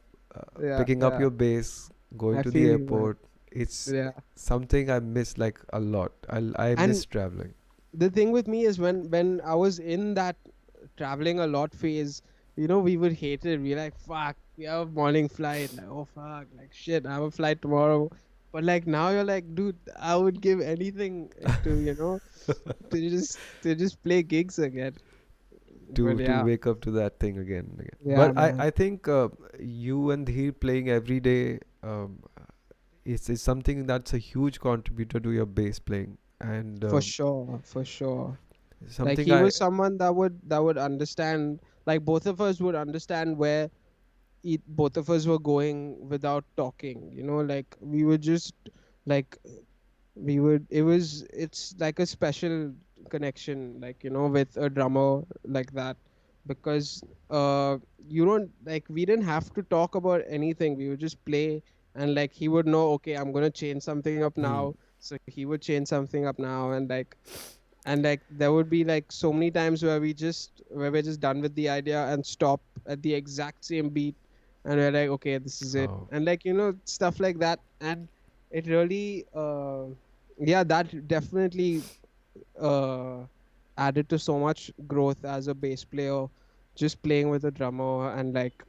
yeah, picking up yeah. your bass, going I to the feel you, man. airport. It's Yeah. something I miss like a lot. I And miss traveling. the thing with me is when I was in that traveling a lot phase, we would hate it. We like, fuck, we have a morning flight. Like, oh fuck, like shit, I have a flight tomorrow. But like now you're like, dude, I would give anything to just play gigs again. But To yeah, wake up to that thing again and again. yeah, But man, I think you and he playing every day is something that's a huge contributor to your bass playing, and for sure, for sure. Like something he I was someone that would understand. Like both of us would understand where both of us were going without talking. Like we would just like we would. It's like a special connection, like with a drummer like that, because you don't like we didn't have to talk about anything. We would just play, and like he would know, okay, I'm gonna change something up hmm. now. So he would change something up now, and like there would be like so many times where we're just done with the idea and stop at the exact same beat, and we're like, okay, this is it, Oh. and like stuff like that. And it really yeah, that definitely uh added to so much growth as a bass player, just playing with a drummer and like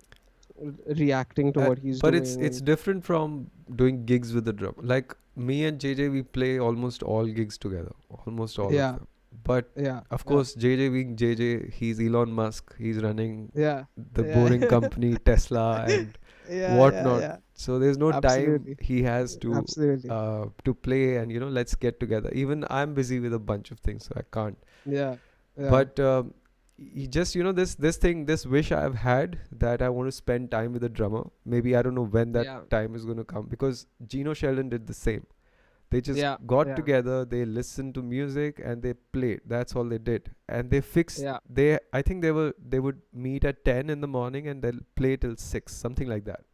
reacting to what he's But it's doing. it's And different from doing gigs with the drum. Like me and JJ, we play almost all gigs together, almost all of yeah, them. But Yeah. of Yeah. course, JJ being JJ, he's Elon Musk. He's running Yeah. the Yeah. boring company Tesla and Yeah. Yeah. whatnot. Yeah. So there's no time Absolutely. he has Absolutely. to play and let's get together. Even I'm busy with a bunch of things, so I can't. Yeah. Yeah. But you just this wish I've had that I want to spend time with a drummer. Maybe I don't know when that Yeah. time is going to come, because Gino Sheldon did the same. They just Yeah. got Yeah. together, they listened to music and they played. That's all they did. And they fixed Yeah. they I think they would meet at 10 in the morning and they'll play till 6, something like that.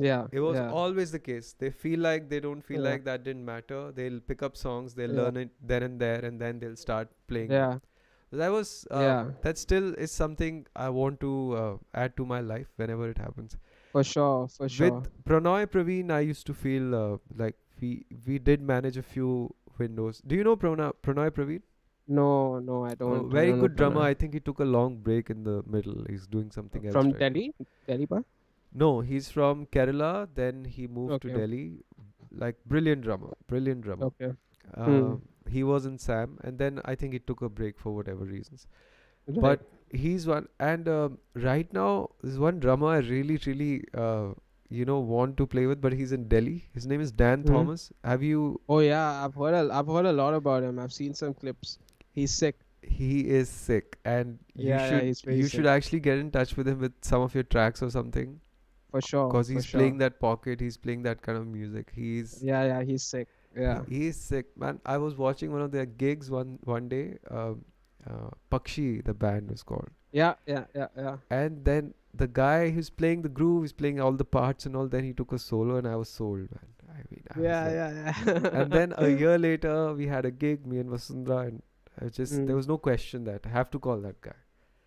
Yeah. It was Yeah. always the case. They feel like they don't feel Yeah. like that didn't matter. They'll pick up songs, they'll Yeah. learn it then and there, and then they'll start playing them. Yeah. That was Yeah. that still is something I want to add to my life whenever it happens. For sure. For sure. With Pranoy Praveen, I used to feel like we did manage a few windows. Do you know Pranoy Praveen? No. No. I Oh, don't. I very don't know good drummer. Pranay. I think he took a long break in the middle. He's doing something else From right now. Delhi. Delhi, pa? No, he's from Kerala. Then he moved to Okay. Delhi. Like brilliant drummer, brilliant drummer. Okay. Hmm. Uh, he was in Sam, and then I think he took a break for whatever reasons. Right. But he's one, and right now there's one drummer I really want to play with, but he's in Delhi. His name is Dan Hmm. Thomas. Have you? Oh yeah. I've heard a lot about him. I've seen some clips. He's sick. He is sick, and you Yeah. Yeah. should He's very you should sick. actually get in touch with him with some of your tracks or something, For sure. because For he's sure. playing that pocket. He's playing that kind of music. Yeah. Yeah. He's sick. Yeah. He is sick, man. I was watching one of their gigs one day. Pakshi, the band was called. Yeah. Yeah. Yeah. Yeah. And then the guy who's playing the groove, he's playing all the parts and all. Then he took a solo, and I was sold, man. I mean, I was Yeah. like. Yeah. And Yeah. then a year later, we had a gig, me and Vasundhara, and there Mm. was no question that I have to call that guy.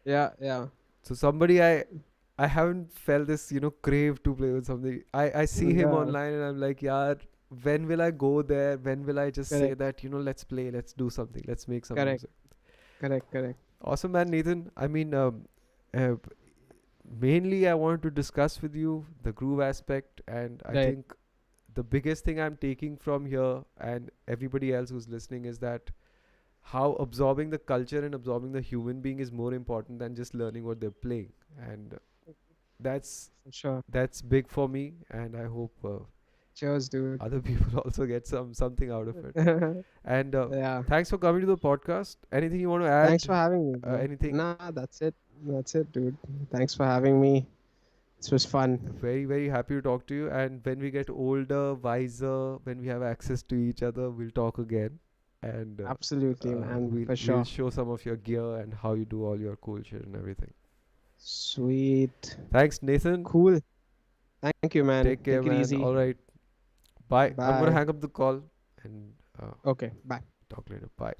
Yeah. Yeah. So somebody I haven't felt this crave to play with something. I see him Yeah. online, and I'm like, yeah. When will I go there? When will I just say Correct. that let's play, let's do something, let's make some Correct. music. Correct. Correct. Awesome, man, Nathan. I mean, uh, mainly I wanted to discuss with you the groove aspect, and I Right. think the biggest thing I'm taking from here and everybody else who's listening is that how absorbing the culture and absorbing the human being is more important than just learning what they're playing, and that's For sure. that's big for me, and I hope Cheers, dude. other people also get something out of it. And Yeah. thanks for coming to the podcast. Anything you want to Thanks for add? having me, bro. Anything? Nah, that's it. That's it, dude. Thanks for having me. This was fun. Very, very happy to talk to you. And when we get older, wiser, when we have access to each other, we'll talk again. And Absolutely, man. we'll For sure. show some of your gear and how you do all your cool shit and everything. Sweet. Thanks, Nathan. Cool. Thank you, man. Take care, Take it man. easy. All right. Bye. I'm gonna Bye. hang up the call and Okay. Bye. talk later. Bye.